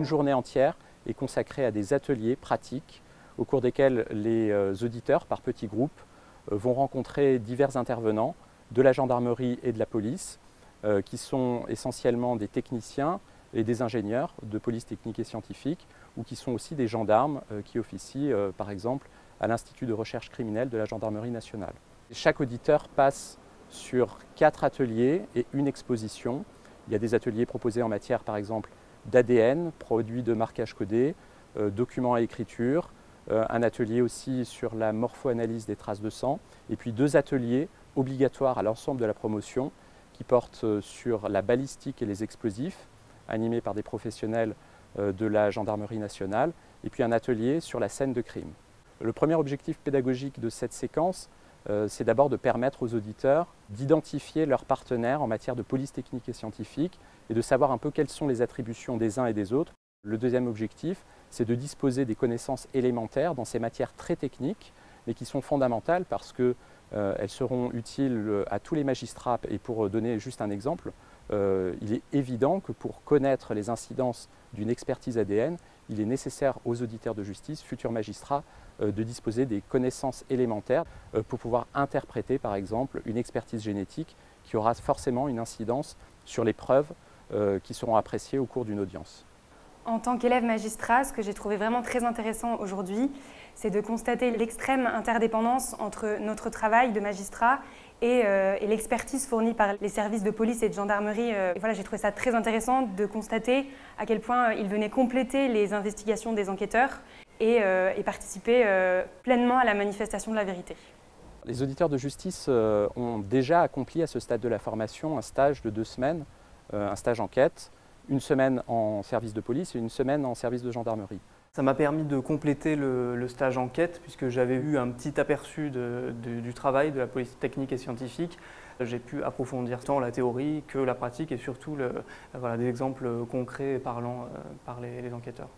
une journée entière est consacrée à des ateliers pratiques au cours desquels les auditeurs, par petits groupes, vont rencontrer divers intervenants de la gendarmerie et de la police, qui sont essentiellement des techniciens et des ingénieurs de police technique et scientifique, ou qui sont aussi des gendarmes qui officient, par exemple, à l'Institut de recherche criminelle de la Gendarmerie nationale. Chaque auditeur passe sur 4 ateliers et une exposition. Il y a des ateliers proposés en matière, par exemple, d'ADN, produits de marquage codé, documents à écriture, un atelier aussi sur la morpho-analyse des traces de sang, et puis 2 ateliers obligatoires à l'ensemble de la promotion qui portent sur la balistique et les explosifs, animés par des professionnels de la Gendarmerie nationale, et puis un atelier sur la scène de crime. Le premier objectif pédagogique de cette séquence, c'est d'abord de permettre aux auditeurs d'identifier leurs partenaires en matière de police technique et scientifique et de savoir un peu quelles sont les attributions des uns et des autres. Le deuxième objectif, c'est de disposer des connaissances élémentaires dans ces matières très techniques, mais qui sont fondamentales parce qu'elles seront utiles à tous les magistrats. Et pour donner juste un exemple, il est évident que pour connaître les incidences d'une expertise ADN, il est nécessaire aux auditeurs de justice, futurs magistrats, de disposer des connaissances élémentaires pour pouvoir interpréter, par exemple, une expertise génétique qui aura forcément une incidence sur les preuves qui seront appréciées au cours d'une audience. En tant qu'élève magistrat, ce que j'ai trouvé vraiment très intéressant aujourd'hui, c'est de constater l'extrême interdépendance entre notre travail de magistrat et l'expertise fournie par les services de police et de gendarmerie. Et voilà, j'ai trouvé ça très intéressant de constater à quel point ils venaient compléter les investigations des enquêteurs et participer pleinement à la manifestation de la vérité. Les auditeurs de justice ont déjà accompli à ce stade de la formation un stage de 2 semaines, un stage enquête, une semaine en service de police et une semaine en service de gendarmerie. Ça m'a permis de compléter le stage enquête puisque j'avais eu un petit aperçu du travail de la police technique et scientifique. J'ai pu approfondir tant la théorie que la pratique et surtout des exemples concrets et parlants par les enquêteurs.